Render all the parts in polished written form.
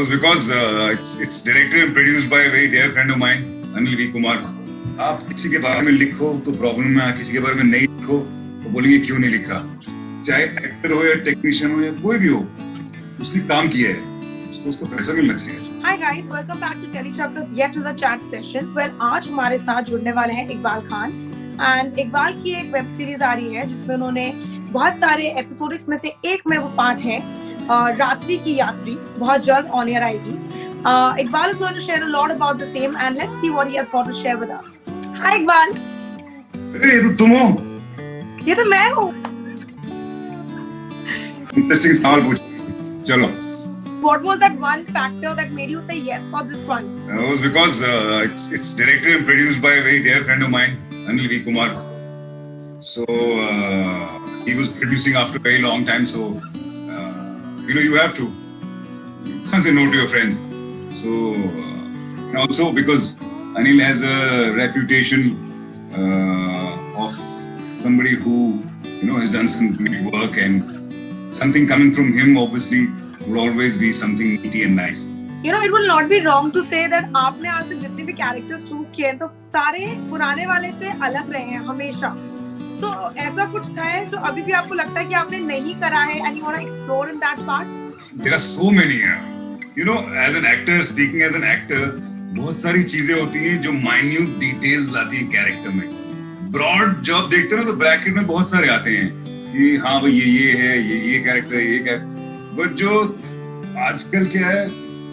was because it's directed and produced by a very dear friend of mine, Anil V. Kumar. आप किसी के बारे में लिखो तो प्रॉब्लम में, किसी के बारे में नहीं लिखो तो बोलिए क्यों नहीं लिखा. चाहे एक्टर हो या टेक्नीशियन हो या कोई भी हो, उसने काम किया है, उसको उसका पैसा मिलना चाहिए. Hi guys, welcome back to Telechuckers yet another chat session. Well, आज हमारे साथ जुड़ने वाले हैं इकबाल खान and इकबाल की एक वेब सीरीज आ रही है जिसमें उन्होंने बहुत सारे एपिसोड्स में से एक में वो पार्ट है रात्रि की यात्री, बहुत जल्द ऑन एयर आएगी. Iqbal is going to share a lot about the same and let's see what he has got to share with us. Hi Iqbal. ये तो तुम हो. ये तो मैं हूँ. इंटरेस्टिंग सवाल पूछ. चलो. What was that one factor that made you say yes for this one? It was because it's directed and produced by a very dear friend of mine, Anil V. Kumar. So he was producing after a very long time. So you have to. You can't say no to your friends. So and also because Anil has a reputation of somebody who has done some good work, and something coming from him obviously would always be something neat and nice. It will not be wrong to say that आपने आज तक जितने भी characters choose किए हैं तो सारे पुराने वाले से अलग रहे हैं हमेशा. So ऐसा कुछ था जो अभी भी आपको लगता है कि आपने नहीं करा है and you want to explore in that part? There are so many. As an actor, speaking as an actor, बहुत सारी चीजें होती हैं जो minute details लाती हैं कैरेक्टर में. ब्रॉड जब देखते हो ना तो ब्रैकेट में बहुत सारे आते हैं कि हाँ भाई ये है, ये कैरेक्टर है, ये कैरेक्टर. बट जो आजकल क्या है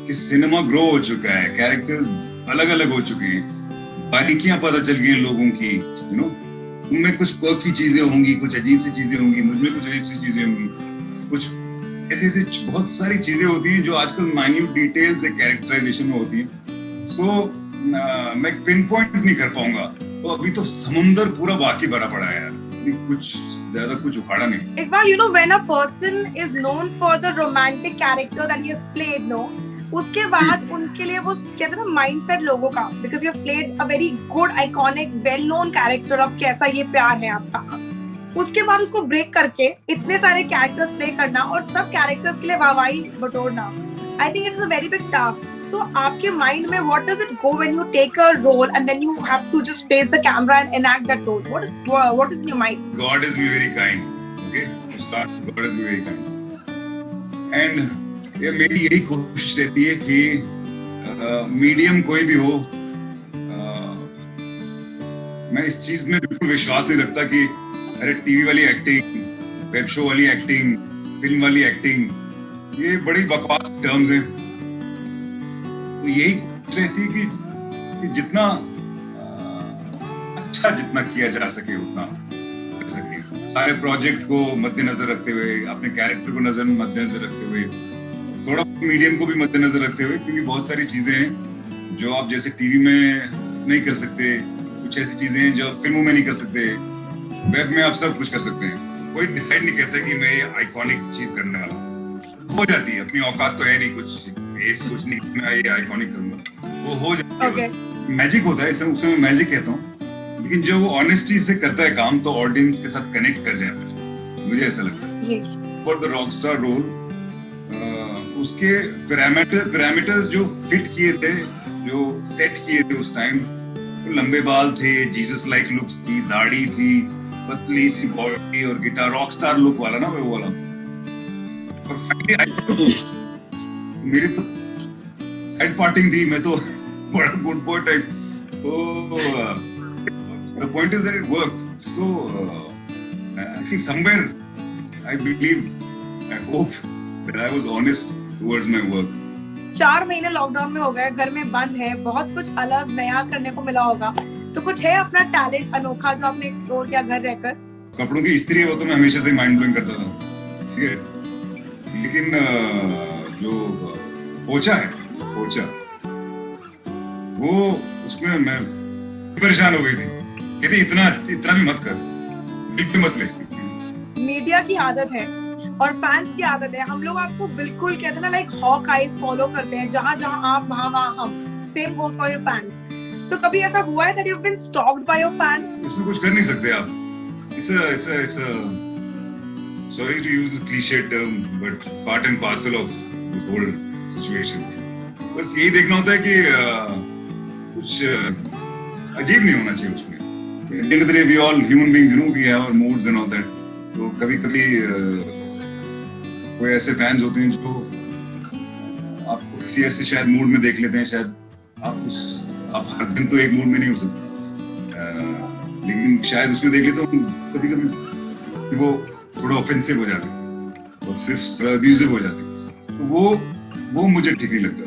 कि सिनेमा ग्रो हो चुका है, कैरेक्टर्स अलग अलग हो चुके हैं, बारीकियां पता चल गई हैं लोगों की. उनमें कुछ quirky चीजें होंगी, कुछ अजीब सी चीजें होंगी, मुझमें कुछ अजीब सी चीजें होंगी, कुछ ऐसी बहुत सारी चीजें होती हैं जो आजकल माइन्यूट डिटेल्स कैरेक्टराइजेशन में होती हैं. सो मैं पिन पॉइंट नहीं कर पाऊंगा. तो अभी तो समुंदर पूरा बाकी भरा पड़ा है यार, कुछ ज्यादा कुछ उखाड़ा नहीं. Iqbal, when a person is known for the romantic character that he has played, उसके बाद उनके लिए वो कहते हैं ना माइंडसेट लोगों का, because you have played a very good, iconic, well-known character of कैसा ये प्यार है आपका. उसके बाद उसको ब्रेक करके इतने सारे कैरेक्टर्स प्ले करना और सब कैरेक्टर्स के लिए वाहवाही बटोरना, I think it is a very big task. So आपके माइंड में what does it go when you take a role and then you have to just face the camera and enact that role? What is in your mind? God is very kind. Okay, to start, God is very kind. And ये मेरी यही कोशिश रहती है कि medium कोई भी हो, मैं इस चीज में बिल्कुल विश्वास नहीं रखता कि अरे टीवी वाली एक्टिंग, वेब शो वाली एक्टिंग, फिल्म वाली एक्टिंग, ये बड़ी बकवास टर्म्स हैं. तो यही कोशिश रहती है कि जितना अच्छा जितना किया जा सके उतना कर सके. सारे प्रोजेक्ट को मद्देनजर रखते हुए, अपने कैरेक्टर को मद्देनजर रखते हुए, थोड़ा मीडियम को भी मद्देनजर रखते हुए, क्योंकि बहुत सारी चीजें हैं जो आप जैसे टीवी में नहीं कर सकते, कुछ ऐसी चीजें हैं जो फिल्मों में नहीं कर सकते, वेब में आप सब कुछ कर सकते हैं. कोई डिसाइड नहीं करता कि मैं ये आइकॉनिक चीज करने वाला हूँ. हो जाती है, अपनी औकात तो है नहीं, कुछ सोच नहीं मैं ये आइकॉनिक करूंगा, वो हो जाता है. मैजिक होता है, उसे मैं मैजिक कहता हूँ. लेकिन जो वो ऑनेस्टी से करता है काम तो ऑडियंस के साथ कनेक्ट कर जाता है, मुझे ऐसा लगता है. फॉर द रॉकस्टार रोल उसके पैरामीटर्स जो फिट किए थे, जो सेट किए थे उस टाइम, तो लंबे बाल थे, जीसस लाइक लुक्स थी, दाढ़ी थी, पतली सी बॉडी और गिटार, रॉकस्टार लुक वाला ना वो वाला. और फाइनली मेरी तो साइड पार्टिंग थी, मैं तो बड़ा गुड बॉय टाइप. तो the point is that it worked. So I think somewhere I believe, I hope that I was honest towards my work. 4 महीने लॉकडाउन में हो गए, घर में बंद है, बहुत कुछ अलग नया करने को मिला होगा, तो कुछ है अपना टैलेंट अनोखा जो आपने एक्सप्लोर किया घर रहकर? कपड़ों की इस्त्री है वो तो मैं हमेशा से माइंड ब्लोइंग करता था, ठीक है. लेकिन जो पोछा है, वो उसमें मैं परेशान हो गई थी. कहती इतना भी मत कर, बिल्कुल मत ले. मीडिया की आदत है और फैंस की आदत है, हम लोग आपको बिल्कुल कहते हैं ना लाइक हॉक आइज फॉलो करते हैं, जहाँ आप वहाँ हम. Same goes for your fans. So कभी ऐसा हुआ है that you've been stalked by your fans? इसमें कुछ कर नहीं सकते आप. It's a sorry to use this cliche term, but part and parcel of this whole situation. बस यही देखना होता है कि कुछ अजीब नहीं होना चाहिए उसमें. At the end of the day, we all human beings, you know, we have our moods and all that. तो कभी-कभी कोई ऐसे फैंस होते हैं जो आपको किसी ऐसे शायद मूड में देख लेते हैं, शायद आप हर दिन तो एक मूड में नहीं हो सकते, लेकिन शायद उसमें देख लेते हो कभी-कभी वो थोड़ा ऑफेंसिव हो जाते हैं और फिर अब्यूजिव हो जाते हैं, तो वो मुझे ठीक नहीं लगता.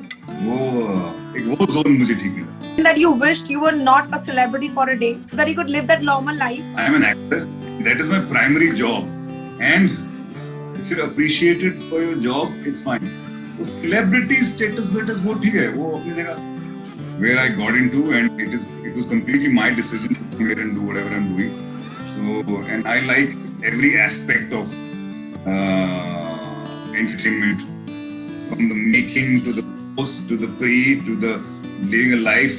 वो जोन मुझे ठीक नहीं लगता. That you wished you were not a celebrity for a day so that you could live that normal life. I am an actor. That is my primary job. And if you're appreciated for your job, it's fine. So celebrity status वो ठीक है, वो अपनी जगह. Where I got into, and it was completely my decision to come here and do whatever I'm doing. So, and I like every aspect of entertainment, from the making to the post to the pre to the living a life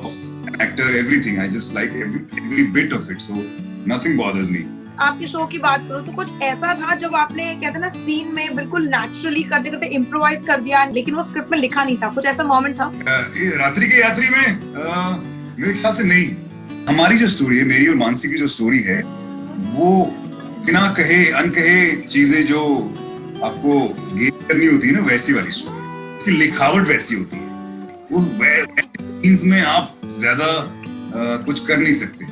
of an actor, everything. I just like every bit of it. So nothing bothers me. आपके show की बात करो तो कुछ ऐसा था जब आपने कहते हैं ना सीन में बिल्कुल नेचुरली करते करते इम्प्रोवाइज कर दिया, लेकिन वो स्क्रिप्ट में लिखा नहीं था, कुछ ऐसा मोमेंट था? रात्रि के यात्री में मेरे ख्याल से नहीं. हमारी जो स्टोरी है, मेरी और मानसी की जो स्टोरी है, वो बिना कहे अनकहे चीजें जो आपको गेन करनी होती है ना, वैसी वाली स्टोरी. उसकी लिखावट वैसी होती है. सीन्स में आप ज्यादा कुछ कर नहीं सकते.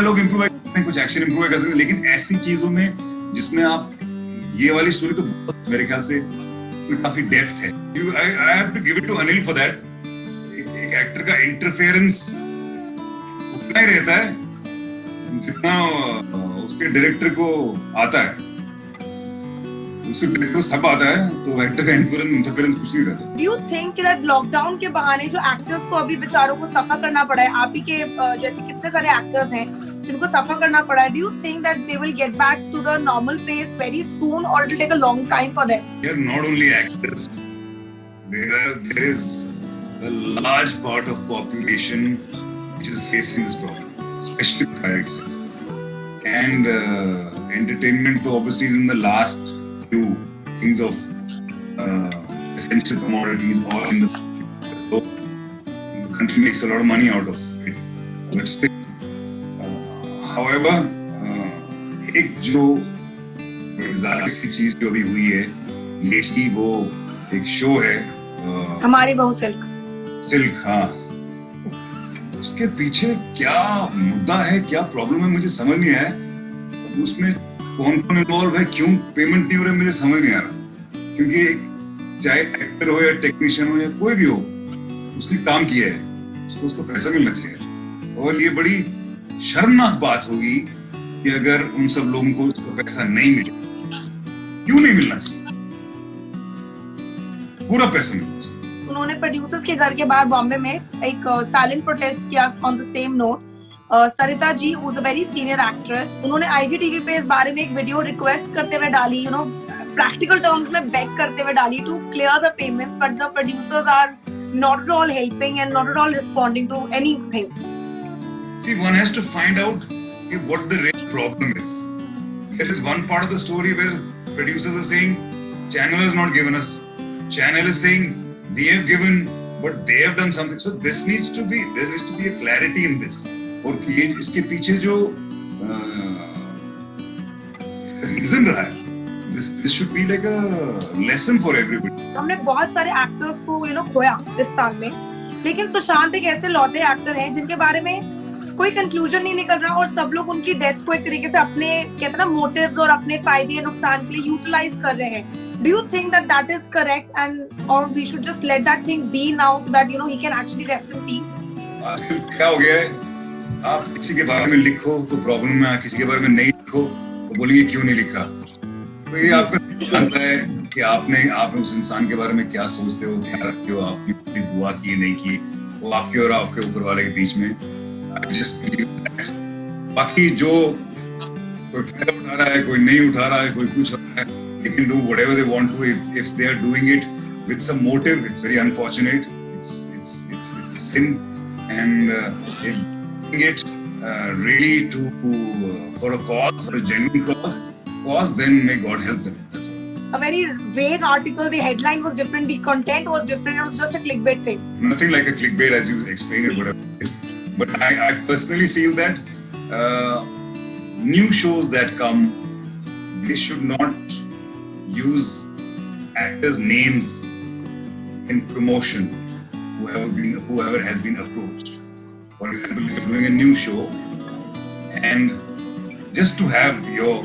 लोग इम्प्रोवाइज करते हैं, कुछ एक्शन इम्प्रोवाइज कर सकते हैं, लेकिन ऐसी चीजों में जिसमें आप ये वाली स्टोरी तो बहुत मेरे ख्याल से इसमें काफी डेप्थ है. I have to give it to Anil for that. एक एक्टर का इंटरफेरेंस उतना ही रहता है जितना उसके डायरेक्टर को आता है. उसके डायरेक्टर को सब आता है, तो एक्टर का इंटरफेरेंस कुछ नहीं रहता. Do you think that lockdown के बहाने जो एक्टर्स को अभी बेचारों को सफर करना पड़ा है, आप ही के जैसे कितने सारे एक्टर्स हैं जिनको सफर करना पड़ा है, do you think that they will get back to the normal pace very soon or it will take a long time for them? They are not only actors. There is a large part of population which is facing this problem, especially the private sector. And entertainment obviously is in the last few things of essential commodities, or in the country makes a lot of money out of it. But still, however, एक जो ज़ाहिर सी चीज जो भी हुई है lately, वो एक शो है हमारी बहू सिल्क. हाँ, उसके पीछे क्या मुद्दा है, क्या प्रॉब्लम है, मुझे समझ नहीं आया. उसमें कौन इन्वॉल्व है, क्यों पेमेंट नहीं हो रहा, मुझे समझ नहीं आ रहा. क्योंकि चाहे एक्टर हो या टेक्नीशियन हो या कोई भी हो, उसने काम किया है, उसको उसका पैसा मिलना चाहिए. और ये बड़ी शर्मनाक बात होगी कि अगर उन सब लोगों को उसका पैसा नहीं मिले. क्यों नहीं मिलना चाहिए? पूरा पैसा मिलना चाहिए. उन्होंने प्रोड्यूसर्स के घर के बाहर बॉम्बे में एक साइलेंट प्रोटेस्ट किया on the same note. Sarita ji, who is a very senior actress, उन्होंने IGTV पे इस बारे में एक वीडियो रिक्वेस्ट करते हुए डाली, यू नो प्रैक्टिकल टर्म्स में बेग करते हुए डाली to clear the payments, but the producers are not at all helping and not at all responding to anything. See, one has to find out what the real problem is. There is one part of the story where producers are saying, channel has not given us. Channel is saying, we have given, but they have done something. So there needs to be a clarity in this. और ये इसके पीछे जो reason रहा है, this should be like a lesson for everybody. हमने बहुत सारे एक्टर्स को खोया इस साल में, लेकिन सुशांत एक ऐसे लौटे एक्टर हैं जिनके बारे में कोई कंक्लूजन नहीं निकल रहा, और सब लोग उनकी डेथ को एक तरीके से अपने कहते हैं ना मोटिव्स और अपने फायदे नुकसान के लिए यूटिलाइज कर रहे हैं. Do you think that is correct, and or we should just let that thing be now so that he can actually rest in peace? आजकल क्या हो गया है, आप किसी के बारे में लिखो तो प्रॉब्लम है, किसी के बारे में नहीं लिखो तो बोलेंगे क्यों नहीं लिखा. तो ये आपका जानता है कि आप उस इंसान के बारे में क्या सोचते हो, क्या रखते हो, आपने कोई दुआ की नहीं की, वो आपके और आपके ऊपर वाले के बीच में. बाकी जो कोई फायदा उठा रहा है, कोई नहीं उठा रहा है, कोई कुछ हो रहा है, they can do whatever they want to. If they are doing it with some motive, it's very unfortunate. It's a sin, and if doing it really for a cause, for a genuine cause, then may God help them. That's all. a very vague article. The headline was different, the content was different. It was just a clickbait thing. Nothing like a clickbait as you explained it, whatever it is. But I personally feel that new shows that come, they should not use actors' names in promotion. Whoever has been approached. For example, if you're doing a new show and just to have your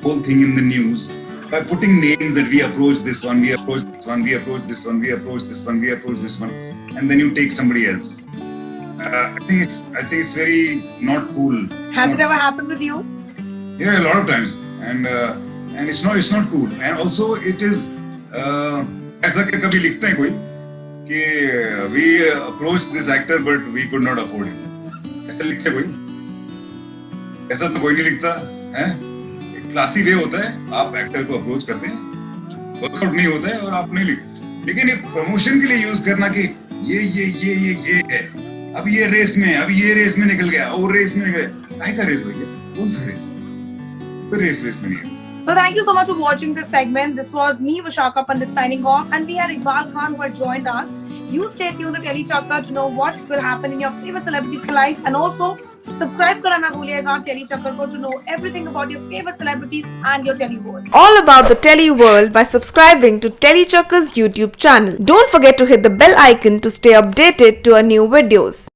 whole thing in the news by putting names that we approach this one, we approach this one, we approach this one, we approach this one, we approach this one, and then you take somebody else. I think it's very not cool. Has it ever happened with you? Yeah, a lot of times, and it's not cool. And also it is ऐसा कि कभी लिखते हैं कोई कि we approached this actor but we could not afford him. ऐसा लिखते कोई? ऐसा तो कोई नहीं लिखता है. क्लासी वे होता है, आप एक्टर को अप्रोच करते हैं, वर्कआउट नहीं होता है और आप नहीं लिखते. लेकिन ये प्रमोशन के लिए यूज करना कि ये है, अब ये रेस में, अब ये रेस में निकल गया, और रेस में निकल गया. काहे का रेस भैया? कौन सा रेस? कोई रेस में नहीं है. So thank you so much for watching this segment. This was me, Vishaka Pandit, signing off, and we had Iqbal Khan who had joined us. You stay tuned to Telly Chakka to know what will happen in your favorite celebrities' life, and also subscribe करना ना भूलिएगा Telly Chakka को to know everything about your favorite celebrities and your Telly world. All about the Telly world by subscribing to Telly Chakka's YouTube channel. Don't forget to hit the bell icon to stay updated to our new videos.